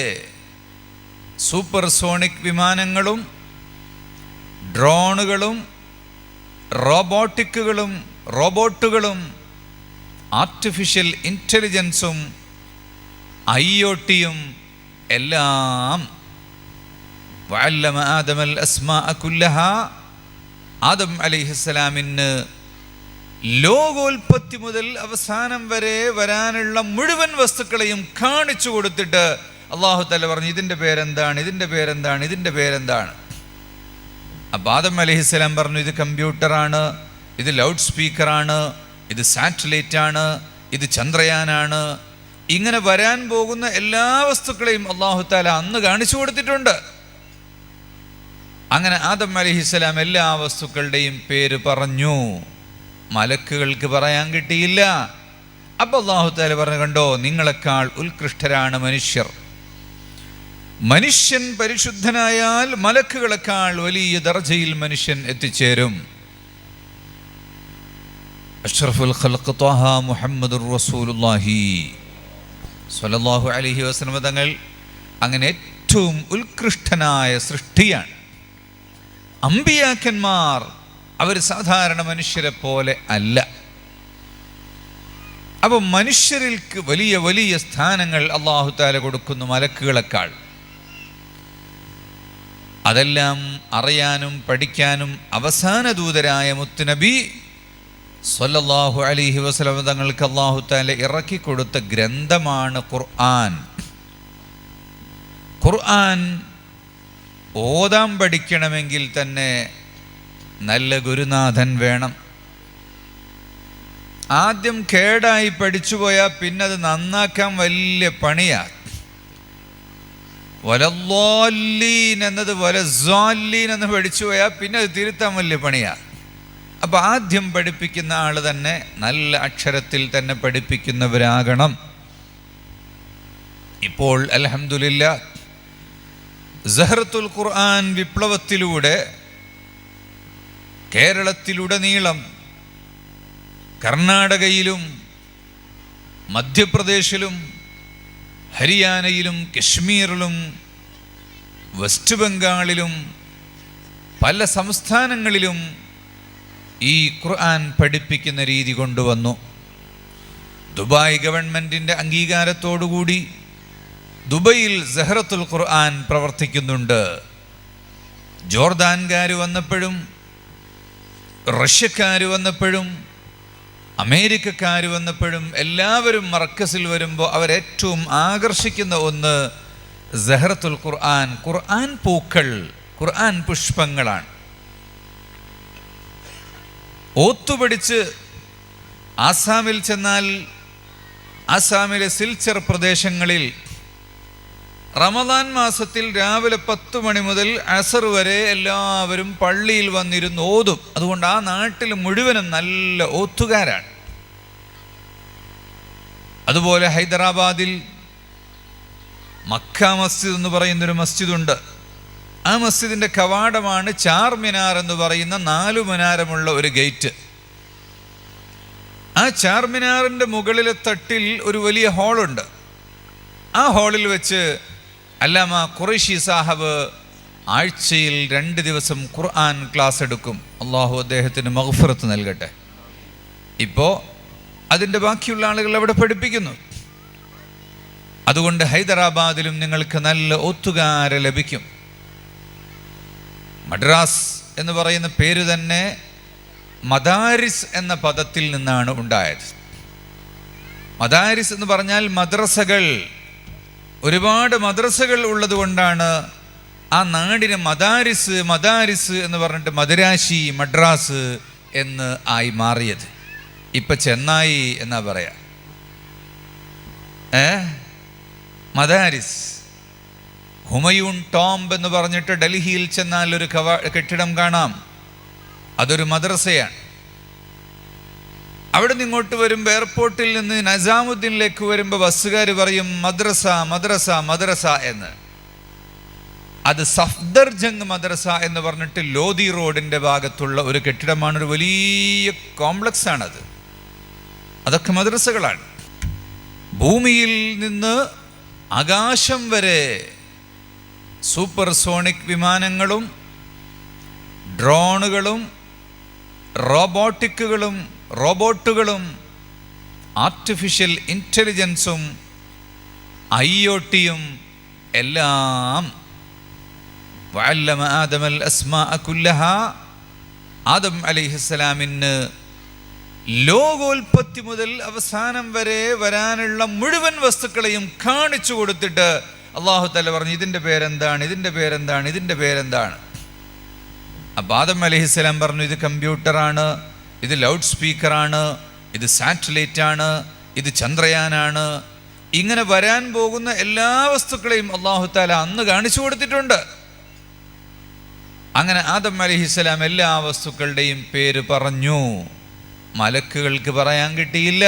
സൂപ്പർസോണിക് വിമാനങ്ങളും ഡ്രോണുകളും റോബോട്ടുകളും ആർട്ടിഫിഷ്യൽ ഇൻ്റലിജൻസും IoTയും എല്ലാം. വഅല്ലമ ആദമൽ അസ്മാഅ കുല്ലഹാ. ആദം അലൈഹിസ്സലാമിന് ലോകോൽപത്തി മുതൽ അവസാനം വരെ വരാനുള്ള മുഴുവൻ വസ്തുക്കളെയും കാണിച്ചു കൊടുത്തിട്ട് അല്ലാഹു തആല പറഞ്ഞു, ഇതിൻ്റെ പേരെന്താണ്, ഇതിൻ്റെ പേരെന്താണ്, ഇതിൻ്റെ പേരെന്താണ്. അപ്പം ആദം അലൈഹിസ്സലാം പറഞ്ഞു, ഇത് കമ്പ്യൂട്ടറാണ്, ഇത് ലൗഡ് സ്പീക്കറാണ്, ഇത് സാറ്റലൈറ്റാണ്, ഇത് ചന്ദ്രയാനാണ്. ഇങ്ങനെ വരാൻ പോകുന്ന എല്ലാ വസ്തുക്കളെയും അല്ലാഹു തആല അന്ന് കാണിച്ചു കൊടുത്തിട്ടുണ്ട്. അങ്ങനെ ആദം അലൈഹിസ്സലാം എല്ലാ വസ്തുക്കളുടെയും പേര് പറഞ്ഞു. മലക്കുകൾക്ക് പറയാൻ കിട്ടിയില്ല. അപ്പോൾ അല്ലാഹു തആല പറഞ്ഞു, കണ്ടോ, നിങ്ങളെക്കാൾ ഉത്കൃഷ്ടരാണ് മനുഷ്യർ. മനുഷ്യൻ പരിശുദ്ധനായാൽ മലക്കുകളെക്കാൾ വലിയ ദർജയിൽ മനുഷ്യൻ എത്തിച്ചേരും. അഷ്റഫുൽ ഖൽഖ് ത്വാഹ മുഹമ്മദുർ റസൂലുള്ളാഹി സ്വല്ലല്ലാഹു അലൈഹി വസല്ലം തങ്ങൾ അങ്ങനെ ഏറ്റവും ഉത്കൃഷ്ടനായ സൃഷ്ടിയാണ്. അമ്പിയാക്കന്മാർ അവർ സാധാരണ മനുഷ്യരെ പോലെ അല്ല. അപ്പോൾ മനുഷ്യരിൽക്ക് വലിയ വലിയ സ്ഥാനങ്ങൾ അല്ലാഹു തആല കൊടുക്കുന്നു മലക്കുകളെക്കാൾ. അതെല്ലാം അറിയാനും പഠിക്കാനും അവസാന ദൂതരായ മുത്തുനബി സ്വല്ലല്ലാഹു അലൈഹി വസല്ലം തങ്ങൾക്ക് അല്ലാഹു തആല ഇറക്കി കൊടുത്ത ഗ്രന്ഥമാണ് ഖുർആൻ. ഖുർആൻ ഓതാൻ പഠിക്കണമെങ്കിൽ തന്നെ നല്ല ഗുരുനാഥൻ വേണം. ആദ്യം കേടായി പഠിച്ചു പോയാൽ പിന്നെ അത് നന്നാക്കാൻ വലിയ പണിയാണ്. വലദ്ദാല്ലീൻ എന്നത് വലസ്സാല്ലീൻ എന്ന് പഠിച്ചു പോയാൽ പിന്നെ അത് തിരുത്താൻ വലിയ പണിയാണ്. അപ്പോൾ ആദ്യം പഠിപ്പിക്കുന്ന ആൾ തന്നെ നല്ല അക്ഷരത്തിൽ തന്നെ പഠിപ്പിക്കുന്നവരാകണം. ഇപ്പോൾ അൽഹംദുലില്ലാ സഹറത്തുൽ ഖുർആൻ വിപ്ലവത്തിലൂടെ കേരളത്തിലുടനീളം, കർണാടകയിലും മധ്യപ്രദേശിലും ഹരിയാനയിലും കശ്മീരിലും വെസ്റ്റ് ബംഗാളിലും പല സംസ്ഥാനങ്ങളിലും ഈ ഖുർആൻ പഠിപ്പിക്കുന്ന രീതി കൊണ്ടുവന്നു. ദുബായ് ഗവൺമെൻറ്റിൻ്റെ അംഗീകാരത്തോടുകൂടി ദുബൈയിൽ സഹ്റത്തുൽ ഖുർആൻ പ്രവർത്തിക്കുന്നുണ്ട്. ജോർദാൻകാർ വന്നപ്പോഴും റഷ്യക്കാർ വന്നപ്പോഴും അമേരിക്കക്കാർ വന്നപ്പോഴും എല്ലാവരും മർക്കസിൽ വരുമ്പോൾ അവരേറ്റവും ആകർഷിക്കുന്ന ഒന്ന് സഹ്റത്തുൽ ഖുർആൻ, ഖുർആൻ പൂക്കൾ, ഖുർആൻ പുഷ്പങ്ങളാണ്. ഓത്തുപടിച്ച് ആസാമിൽ ചെന്നാൽ ആസാമിലെ സിൽച്ചർ പ്രദേശങ്ങളിൽ റമദാൻ മാസത്തിൽ രാവിലെ 10 മണി മുതൽ അസർ വരെ എല്ലാവരും പള്ളിയിൽ വന്നിരുന്ന് ഓതും. അതുകൊണ്ട് ആ നാട്ടിൽ മുഴുവനും നല്ല ഓത്തുകാരാണ്. അതുപോലെ ഹൈദരാബാദിൽ മക്ക മസ്ജിദ് എന്ന് പറയുന്നൊരു മസ്ജിദുണ്ട്. ആ മസ്ജിദിൻ്റെ കവാടമാണ് ചാർമിനാർ എന്ന് പറയുന്ന 4 മിനാരമുള്ള ഒരു ഗേറ്റ്. ആ ചാർമിനാറിൻ്റെ മുകളിലെ തട്ടിൽ ഒരു വലിയ ഹാളുണ്ട്. ആ ഹാളിൽ വെച്ച് അല്ലാമ ഖുറൈശി സാഹബ് ആഴ്ചയിൽ 2 ദിവസം ഖുർആൻ ക്ലാസ് എടുക്കും. അള്ളാഹു അദ്ദേഹത്തിന് മഗ്ഫിറത്ത് നൽകട്ടെ. ഇപ്പോൾ അതിൻ്റെ ബാക്കിയുള്ള ആളുകൾ അവിടെ പഠിപ്പിക്കുന്നു. അതുകൊണ്ട് ഹൈദരാബാദിലും നിങ്ങൾക്ക് നല്ല ഒത്തുകാരെ ലഭിക്കും. മദ്രാസ് എന്ന് പറയുന്ന പേര് തന്നെ മദാരിസ് എന്ന പദത്തിൽ നിന്നാണ് ഉണ്ടായത്. മദാരിസ് എന്ന് പറഞ്ഞാൽ മദ്രസകൾ. ഒരുപാട് മദ്രസകൾ ഉള്ളത് കൊണ്ടാണ് ആ നാടിന് മദാരിസ് മദാരിസ് എന്ന് പറഞ്ഞിട്ട് മദുരാശി മദ്രാസ് എന്ന് ആയി മാറിയത്. ഇപ്പം ചെന്നായി എന്നാ പറയാ. മദാരിസ്. ഹുമയൂൺ ടോംബ് എന്ന് പറഞ്ഞിട്ട് ഡൽഹിയിൽ ചെന്നാൽ ഒരു കെട്ടിടം കാണാം. അതൊരു മദ്രസയാണ്. അവിടെ നിന്ന് ഇങ്ങോട്ട് വരുമ്പോൾ എയർപോർട്ടിൽ നിന്ന് നസാമുദ്ദീനിലേക്ക് വരുമ്പോൾ ബസ്സുകാർ പറയും മദ്രസ മദ്രസ മദ്രസ എന്ന്. അത് സഫ്ദർജംഗ് മദ്രസ എന്ന് പറഞ്ഞിട്ട് ലോധി റോഡിൻ്റെ ഭാഗത്തുള്ള ഒരു കെട്ടിടമാണ്. ഒരു വലിയ കോംപ്ലക്സ് ആണത്. അതൊക്കെ മദ്രസകളാണ്. ഭൂമിയിൽ നിന്ന് ആകാശം വരെ സൂപ്പർ സോണിക് വിമാനങ്ങളും ഡ്രോണുകളും റോബോട്ടുകളും ആർട്ടിഫിഷ്യൽ ഇൻ്റലിജൻസും IoTയും എല്ലാം വഅല്ലമ ആദമൽ അസ്മാഅ കുല്ലഹാ. ആദം അലൈഹിസ്സലാമിന് ലോകോൽപത്തി മുതൽ അവസാനം വരെ വരാനുള്ള മുഴുവൻ വസ്തുക്കളെയും കാണിച്ചു കൊടുത്തിട്ട് അല്ലാഹു തആല പറഞ്ഞു ഇതിൻ്റെ പേരെന്താണ്, ഇതിൻ്റെ പേരെന്താണ്, ഇതിൻ്റെ പേരെന്താണ്. അപ്പോൾ ആദം അലൈഹിസ്സലാം പറഞ്ഞു ഇത് കമ്പ്യൂട്ടറാണ്, ഇത് ലൗഡ് സ്പീക്കറാണ്, ഇത് സാറ്റലൈറ്റാണ്, ഇത് ചന്ദ്രയാനാണ്. ഇങ്ങനെ വരാൻ പോകുന്ന എല്ലാ വസ്തുക്കളെയും അല്ലാഹു തആല അന്ന് കാണിച്ചു കൊടുത്തിട്ടുണ്ട്. അങ്ങനെ ആദം അലൈഹിസ്സലാം എല്ലാ വസ്തുക്കളുടെയും പേര് പറഞ്ഞു. മലക്കുകൾക്ക് പറയാൻ കിട്ടിയില്ല.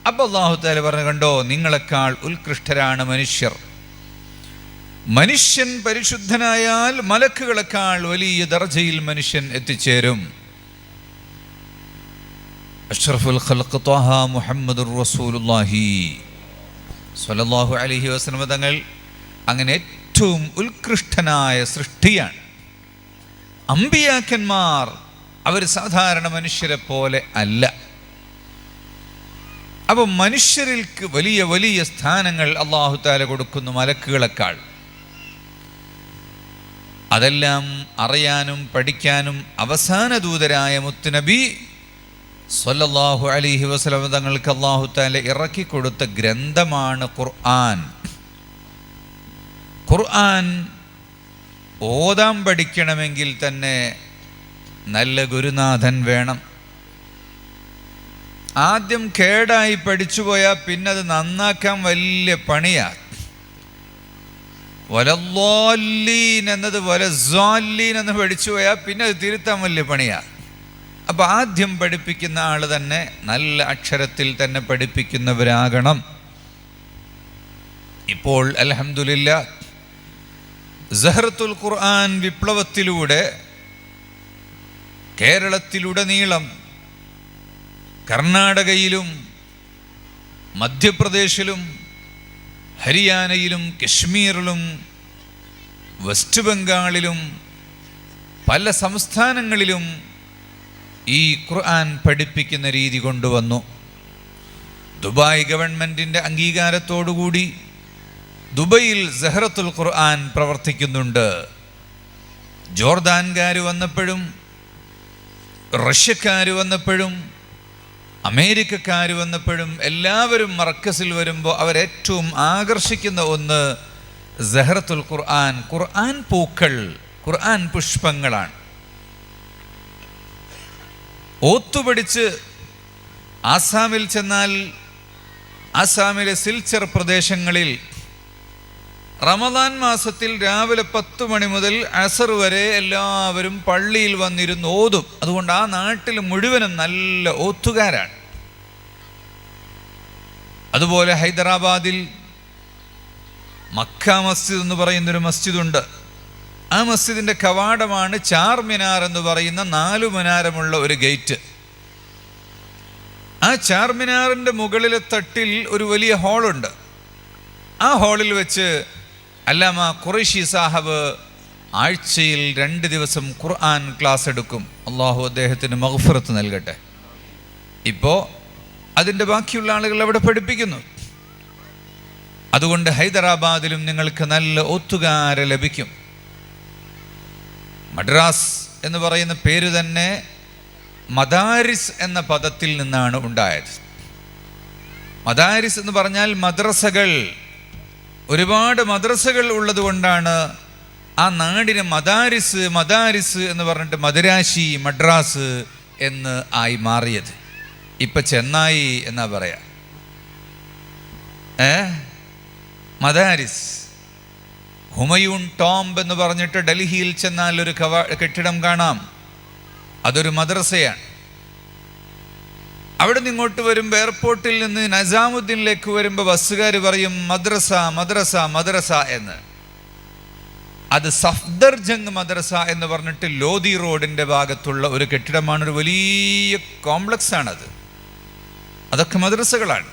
അപ്പോൾ അല്ലാഹു തആല പറഞ്ഞു കണ്ടോ നിങ്ങളെക്കാൾ ഉത്കൃഷ്ടരാണ് മനുഷ്യർ. മനുഷ്യൻ പരിശുദ്ധനായാൽ മലക്കുകളെക്കാൾ വലിയ ദർജയിൽ മനുഷ്യൻ എത്തിച്ചേരും. അഷ്റഫുൽ ഖൽഖ് ത്വാഹ മുഹമ്മദുർ റസൂലുള്ളാഹി സ്വല്ലല്ലാഹു അലൈഹി വസല്ലം തങ്ങൾ അങ്ങനെ ഏറ്റവും ഉത്കൃഷ്ടനായ സൃഷ്ടിയാണ്. അമ്പിയാക്കന്മാർ അവർ സാധാരണ മനുഷ്യരെ പോലെ അല്ല. അപ്പോൾ മനുഷ്യരിൽക്ക് വലിയ വലിയ സ്ഥാനങ്ങൾ അല്ലാഹു തആല കൊടുക്കുന്നു മലക്കുകളെക്കാൾ. അതെല്ലാം അറിയാനും പഠിക്കാനും അവസാന ദൂതരായ മുത്തുനബി സ്വല്ലല്ലാഹു അലൈഹി വസല്ലം തങ്ങൾക്ക് അല്ലാഹു തആല ഇറക്കി കൊടുത്ത ഗ്രന്ഥമാണ് ഖുർആൻ. ഖുർആൻ ഓതാൻ പഠിക്കണമെങ്കിൽ തന്നെ നല്ല ഗുരുനാഥൻ വേണം. ആദ്യം കേടായി പഠിച്ചു പോയാൽ പിന്നെ അത് നന്നാക്കാൻ വലിയ പണിയാണ്. വലദ്ദാല്ലീൻ എന്നത് വലസ്സാല്ലീൻ എന്ന് പഠിച്ചു പോയാൽ പിന്നെ അത് തിരുത്താൻ വലിയ പണിയാണ്. അപ്പോൾ ആദ്യം പഠിപ്പിക്കുന്ന ആൾ തന്നെ നല്ല അക്ഷരത്തിൽ തന്നെ പഠിപ്പിക്കുന്നവരാകണം. ഇപ്പോൾ അൽഹംദുലില്ലാഹ് സഹ്റത്തുൽ ഖുർആൻ വിപ്ലവത്തിലൂടെ കേരളത്തിലുടനീളം കർണാടകയിലും മധ്യപ്രദേശിലും ഹരിയാനയിലും കശ്മീരിലും വെസ്റ്റ് ബംഗാളിലും പല സംസ്ഥാനങ്ങളിലും ഈ ഖുർആൻ പഠിപ്പിക്കുന്ന രീതി കൊണ്ടുവന്നു. ദുബായ് ഗവൺമെൻറ്റിൻ്റെ അംഗീകാരത്തോടുകൂടി ദുബൈയിൽ സഹറത്തുൽ ഖുർആൻ പ്രവർത്തിക്കുന്നുണ്ട്. ജോർദാൻകാർ വന്നപ്പോഴും റഷ്യക്കാർ വന്നപ്പോഴും അമേരിക്കക്കാർ വന്നപ്പോഴും എല്ലാവരും മർക്കസിൽ വരുമ്പോൾ അവരേറ്റവും ആകർഷിക്കുന്ന ഒന്ന് സഹറത്തുൽ ഖുർആൻ, ഖുർആൻ പൂക്കൾ, ഖുർആൻ പുഷ്പങ്ങളാണ്. ഓത്തുപടിച്ച് ആസാമിൽ ചെന്നാൽ ആസാമിലെ സിൽച്ചർ പ്രദേശങ്ങളിൽ റമദാൻ മാസത്തിൽ രാവിലെ 10 മണി മുതൽ അസർ വരെ എല്ലാവരും പള്ളിയിൽ വന്നിരുന്ന് ഓതും. അതുകൊണ്ട് ആ നാട്ടിൽ മുഴുവനും നല്ല ഓത്തുകാരാണ്. അതുപോലെ ഹൈദരാബാദിൽ മക്ക മസ്ജിദ് എന്ന് പറയുന്നൊരു മസ്ജിദുണ്ട്. ആ മസ്ജിദിൻ്റെ കവാടമാണ് ചാർമിനാർ എന്ന് പറയുന്ന 4 മിനാരമുള്ള ഒരു ഗേറ്റ്. ആ ചാർമിനാറിൻ്റെ മുകളിലെ തട്ടിൽ ഒരു വലിയ ഹാളുണ്ട്. ആ ഹാളിൽ വെച്ച് അല്ലാമ ഖുറൈശി സാഹബ് ആഴ്ചയിൽ 2 ദിവസം ഖുർആൻ ക്ലാസ് എടുക്കും. അള്ളാഹു അദ്ദേഹത്തിന് മഗ്ഫിറത്ത് നൽകട്ടെ. ഇപ്പോൾ അതിൻ്റെ ബാക്കിയുള്ള ആളുകൾ അവിടെ പഠിപ്പിക്കുന്നു. അതുകൊണ്ട് ഹൈദരാബാദിലും നിങ്ങൾക്ക് നല്ല ഒത്തുകാരെ ലഭിക്കും. മദ്രാസ് എന്ന് പറയുന്ന പേര് തന്നെ മദാരിസ് എന്ന പദത്തിൽ നിന്നാണ് ഉണ്ടായത്. മദാരിസ് എന്ന് പറഞ്ഞാൽ മദ്രസകൾ, ഒരുപാട് മദ്രസകൾ ഉള്ളത് കൊണ്ടാണ് ആ നാടിന് മദാരിസ് മദാരിസ് എന്ന് പറഞ്ഞിട്ട് മദുരാശി മദ്രാസ് എന്ന് ആയി മാറിയത്. ഇപ്പം ചെന്നായി എന്നാ പറയാ. മദാരിസ്. ഹുമയൂൺ ടോംബ് എന്ന് പറഞ്ഞിട്ട് ഡൽഹിയിൽ ചെന്നാൽ ഒരു കെട്ടിടം കാണാം. അതൊരു മദ്രസയാണ്. അവിടെ നിന്ന് ഇങ്ങോട്ട് വരുമ്പോൾ എയർപോർട്ടിൽ നിന്ന് നസാമുദ്ദീനിലേക്ക് വരുമ്പോൾ ബസ്സുകാർ പറയും മദ്രസ മദ്രസ മദ്രസ എന്ന്. അത് സഫ്ദർജംഗ് മദ്രസ എന്ന് പറഞ്ഞിട്ട് ലോധി റോഡിൻ്റെ ഭാഗത്തുള്ള ഒരു കെട്ടിടമാണ്. ഒരു വലിയ കോംപ്ലക്സ് ആണത്. അതൊക്കെ മദ്രസകളാണ്.